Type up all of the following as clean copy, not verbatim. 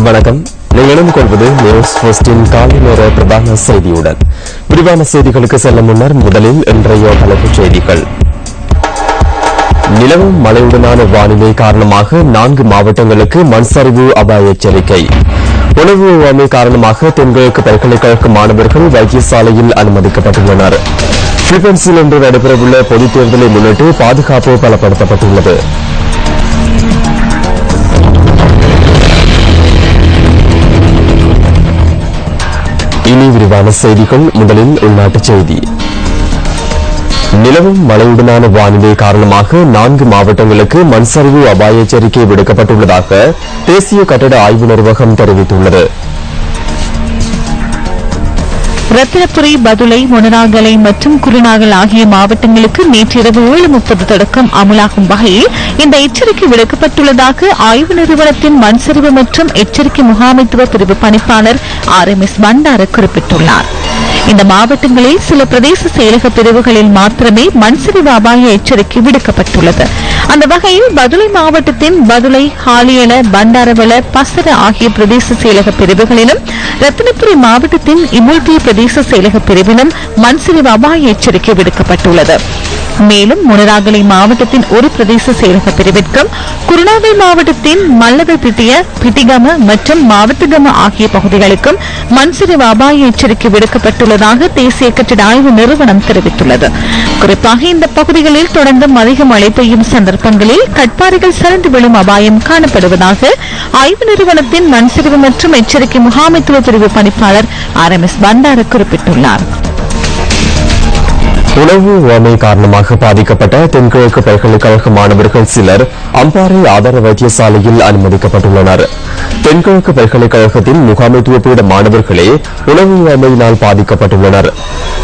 வணக்கம். நீங்கள் கொள்வது நியூஸ் ஃபர்ஸ்டின் காலை நேர பிரதான செய்தியுடன். விரிவான செய்திகளுக்கு செல்ல முன்னர் முதலில் இன்றைய தலைப்புச் செய்திகள். நிலவும் மழையுடனான வானிலை காரணமாக 4 மாவட்டங்களுக்கு மண் சரிவு அபாய எச்சரிக்கை. உணவு ஒவ்வாமை காரணமாக தென்கிழக்கு பல்கலைக்கழக மாணவர்கள் வைத்தியசாலையில் அனுமதிக்கப்பட்டுள்ளனர். பிலிப்பைன்ஸில் இன்று நடைபெறவுள்ள பொதுத் தேர்தலை முன்னிட்டு பாதுகாப்பு பலப்படுத்தப்பட்டுள்ளது. இனி விரிவான செய்திகள். முதலில் உள்நாட்டுச் செய்தி. நிலவும் மழையுடனான வானிலை காரணமாக 4 மாவட்டங்களுக்கு மண் சரிவு அபாய எச்சரிக்கை விடுக்கப்பட்டுள்ளதாக தேசிய கட்டட ஆய்வு நிர்வாகம் தெரிவித்துள்ளது. ரத்தினபுரி, பதுளை, மொனராகலை மற்றும் குருநாகல் ஆகிய மாவட்டங்களுக்கு நேற்றிரவு 7:30 தொடக்கம் அமலாகும் வகையில் இந்த எச்சரிக்கை விடுக்கப்பட்டுள்ளதாக ஆய்வு நிறுவனத்தின் மண்சரிவு மற்றும் எச்சரிக்கை முகாமைத்துவ பிரிவு பணிப்பாளர் RMS பண்டார குறிப்பிட்டுள்ளார். இந்த மாவட்டங்களில் சில பிரதேச செயலக பிரிவுகளில் மாத்திரமே மண்சரிவு அபாய எச்சரிக்கை விடுக்கப்பட்டுள்ளது. அந்த வகையில் பதுளை மாவட்டத்தின் பதுளை, ஹாலியல, பண்டாரவல, பசர ஆகிய பிரதேச செயலக பிரிவுகளிலும், ரத்தினபுரி மாவட்டத்தின் இமுல்கி பிரதேச செயலக பிரிவிலும் மண்சரிவு அபாய எச்சரிக்கை விடுக்கப்பட்டுள்ளது. மேலும் மொனராகலை மாவட்டத்தின் ஒரு பிரதேச செயலக பிரிவிற்கும், குருநாகல் மாவட்டத்தின் மல்லவப்பிட்டிய, பிட்டிகம மற்றும் மாவட்டகம ஆகிய பகுதிகளுக்கும் மண்சரிவு அபாய எச்சரிக்கை விடுக்கப்பட்டுள்ளதாக தேசிய கட்டட ஆய்வு நிறுவனம் தெரிவித்துள்ளது. குறிப்பாக இந்த பகுதிகளில் தொடர்ந்து அதிக மழை பெய்யும் சந்தர்ப்பங்களில் கட்பாறைகள் சரிந்து விழும் அபாயம் காணப்படுவதாக ஆய்வு நிறுவனத்தின் மண்சரிவு மற்றும் எச்சரிக்கை முகாமைத்துவ பிரிவு பணிப்பாளர் RMS பண்டார குறிப்பிட்டுள்ளார். உணவு ஒவ்வாமை காரணமாக பாதிக்கப்பட்ட தென்கிழக்கு பல்கலைக்கழக மாணவர்கள் சிலர் அம்பாறை ஆதார வைத்தியசாலையில் அனுமதிக்கப்பட்டுள்ளனர். தென்கிழக்கு பல்கலைக்கழகத்தின் முகாமைத்துவ பீட மாணவர்களே உணவு ஒவ்வாமையினால் பாதிக்கப்பட்டுள்ளனர்.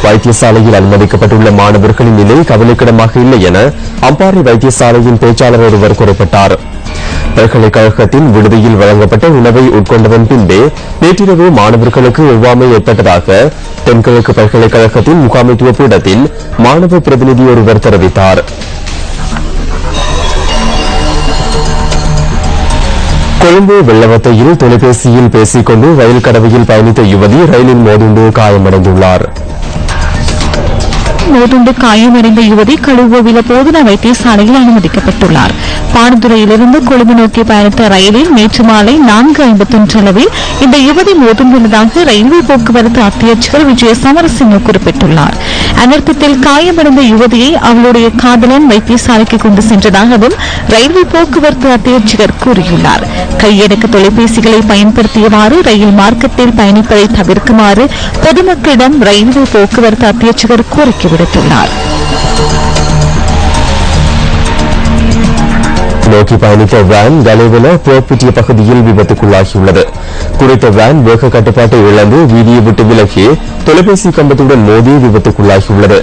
வைத்தியசாலையில் அனுமதிக்கப்பட்டுள்ள மாணவர்களின் நிலை கவலைக்கிடமாக இல்லை என அம்பாறை வைத்தியசாலையின் பேச்சாளர் ஒருவர் குறிப்பிட்டார். பல்கலைக்கழகத்தின் விடுதியில் வழங்கப்பட்ட உணவை உட்கொண்டதன் பின்பே நேற்றிரவு மாணவர்களுக்கு ஒவ்வாமை ஏற்பட்டதாக தென்கிழக்கு பல்கலைக்கழகத்தின் முகாமைத்துவ பீடத்தின் மாணவ பிரதிநிதி ஒருவர் தெரிவித்தார். கொழும்பு வெள்ளவத்தையில் தொலைபேசியில் பேசிக்கொண்டு ரயில் கடவையில் பயணித்த யுவதி ரயிலில் மோதுண்டு காயமடைந்துள்ளார். மோதுண்டு காயமடைந்த யுவதி கழுவோவில போதனா வைத்தியசாலையில் அனுமதிக்கப்பட்டுள்ளார். பானதுறையிலிருந்து கொழும்பு நோக்கி பயணித்த ரயிலில் நேற்று மாலை 4:51 அளவில் இந்த யுவதி மோதுண்டுள்ளதாக ரயில்வே போக்குவரத்து அத்தியட்சகர் விஜய சமரசிங்க குறிப்பிட்டுள்ளார். அனர்த்தத்தில் காயமடைந்த யுவதியை அவளுடைய காதலன் வைத்தியசாலைக்கு கொண்டு சென்றதாகவும் ரயில்வே போக்குவரத்து அத்தியட்சகர் கூறியுள்ளார். கையடக்க தொலைபேசிகளை பயன்படுத்தியவாறு ரயில் மார்க்கத்தில் பயணிப்பதை தவிர்க்குமாறு பொதுமக்களிடம் ரயில்வே போக்குவரத்து அத்தியட்சகர் கோரிக்கை விடுத்துள்ளார். நோக்கி பயணித்த வேன் கலைவல போர்ப்பிட்டிய பகுதியில் விபத்துக்குள்ளாகியுள்ளது. குறித்த வேன் வேக கட்டுப்பாட்டை இழந்து வீதியை விட்டு விலகி தொலைபேசி கம்பத்துடன் மோதி விபத்துக்குள்ளாகியுள்ளது.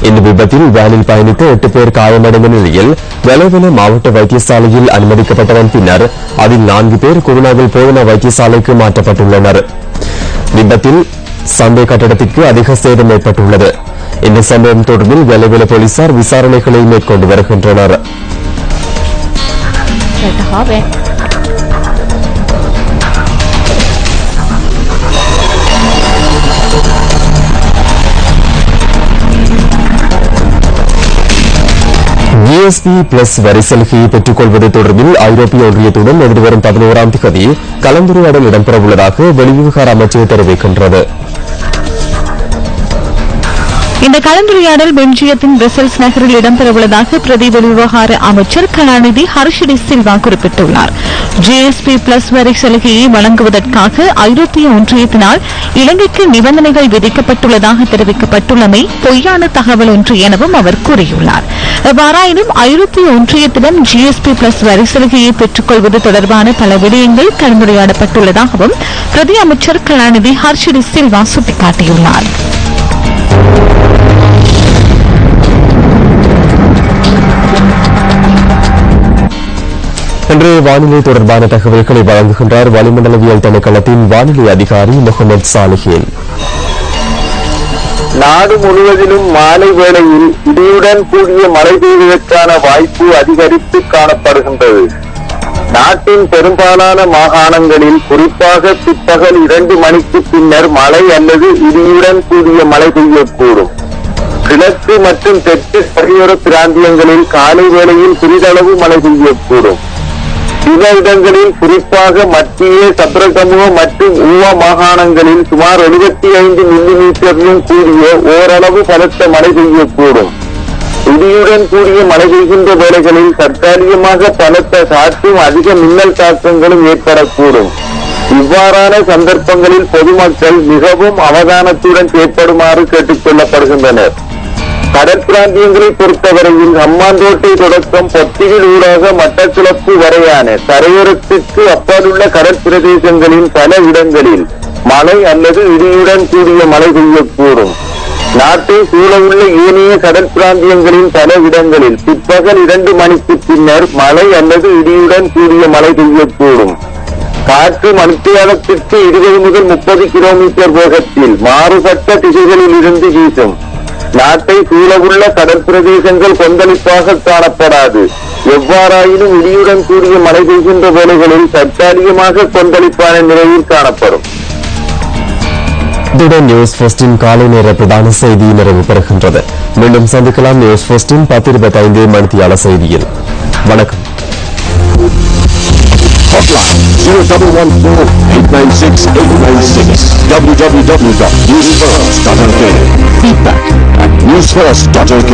இந்த விபத்தில் வேனில் பயணித்த 8 பேர் காயமடைந்த நிலையில் கலைவல மாவட்ட வைத்தியசாலையில் அனுமதிக்கப்பட்டதன் பின்னர் அதில் 4 பேர் குருநாகல் போதனா வைத்தியசாலைக்கு மாற்றப்பட்டுள்ளனர். விபத்தில் சந்தை கட்டடத்திற்கு அதிக சேதம் ஏற்பட்டுள்ளது. இந்த சம்பவம் தொடர்பில் கலைவல போலீசார் விசாரணைகளை மேற்கொண்டு வருகின்றனர். GSP பிளஸ் வரி சலுகையை பெற்றுக் கொள்வது தொடர்பில் ஐரோப்பிய ஒன்றியத்துடன் எதிர்வரும் 11ஆம் தேதி கலந்துரையாடல் இடம்பெறவுள்ளதாக வெளிவிவகார அமைச்சர் தெரிவிக்கின்றது. இந்த கலந்துரையாடல் பெல்ஜியத்தின் பிரசல்ஸ் நகரில் இடம்பெறவுள்ளதாக பிரதி வெளிவிவகார அமைச்சர் கலாநிதி ஹர்ஷடி சில்வா குறிப்பிட்டுள்ளார். GSP பிளஸ் வரி சலுகையை வழங்குவதற்காக ஐரோப்பிய ஒன்றியத்தினால் இலங்கைக்கு நிபந்தனைகள் விதிக்கப்பட்டுள்ளதாக தெரிவிக்கப்பட்டுள்ளமை பொய்யான தகவல் ஒன்று எனவும் அவர் கூறியுள்ளார். எவ்வாறாயினும் ஐரோப்பிய ஒன்றியத்திடம் GSP பிளஸ் வரி சலுகையை பெற்றுக் கொள்வது தொடர்பான பல விடயங்கள் கலந்துரையாடப்பட்டுள்ளதாகவும் பிரதி அமைச்சர் கலாநிதி ஹர்ஷடி சில்வா சுட்டிக்காட்டியுள்ளார். இன்றைய வானிலை தொடர்பான தகவல்களை வழங்குகின்றார் வளிமண்டலவியல் திணைக்களத்தின் வானிலை அதிகாரி முகமது சாலிஹின். நாடு முழுவதிலும் மாலை வேளையில் இடியுடன் கூடிய மழை பெய்வதற்கான வாய்ப்பு அதிகரித்து காணப்படுகின்றது. நாட்டின் பெரும்பாலான மாகாணங்களில் குறிப்பாக பிற்பகல் 2 மணிக்கு பின்னர் மழை அல்லது இடியுடன் கூடிய மழை பெய்யக்கூடும். கிழக்கு மற்றும் தெற்கு கரையோர பிராந்தியங்களில் காலை வேளையில் சிறிதளவு மழை பெய்யக்கூடும். சில இடங்களில் குறிப்பாக மத்திய சப்ரகமுக மற்றும் ஊவா மாகாணங்களில் சுமார் 75 மில்லிமீட்டரிலும் கூடிய ஓரளவு பலத்த மழை பெய்யக்கூடும். இடியுடன் கூடிய மழை பெய்கின்ற வேளைகளில் தற்காலிகமாக பலத்த காற்றும் அதிக மின்னல் தாக்கங்களும் ஏற்படக்கூடும். இவ்வாறான சந்தர்ப்பங்களில் பொதுமக்கள் மிகவும் அவதானத்துடன் செயற்படுமாறு கேட்டுக் கொள்ளப்படுகின்றனர். கடற்பிராந்தியங்களை பொறுத்தவரையில் ஹம்மாந்தோட்டை தொடக்கம் பொத்திவில் ஊடாக மட்டக்களப்பு வரையான கரையோரத்திற்கு அப்பாலுள்ள கடற்பிரதேசங்களின் பல இடங்களில் மழை அல்லது இடியுடன் கூடிய மழை பெய்யக்கூடும். நாட்டை சூழவுள்ள ஏனைய கடற்பிராந்தியங்களின் பல இடங்களில் பிற்பகல் 2 மணிக்கு பின்னர் மழை அல்லது இடியுடன் கூடிய மழை பெய்யக்கூடும். காற்று மணித்தியாலத்திற்கு 20 முதல் 30 கிலோமீட்டர் வேகத்தில் மாறுபட்ட திசைகளில் இருந்து வீசும். நாட்டை சூழவுள்ள கடற்பிரதேசங்கள் கொந்தளிப்பாக காணப்படாது. எவ்வாறாயினும் இடியுடன் கூடிய மழை பெய்கின்ற வேளைகளில் தற்காலிகமாக கொந்தளிப்பான நிலையில் காணப்படும். இத்துடன் நியூஸ் ஃபர்ஸ்டின் காலை நேர பிரதான செய்தி நிறைவு பெறுகின்றது. மீண்டும் சந்திக்கலாம் நியூஸ் ஃபர்ஸ்டின் 10:25 மணித்தியால செய்தியில். வணக்கம். Hotline 0114-896-896 www.newsfirst.lk. Feedback at newsfirst.lk.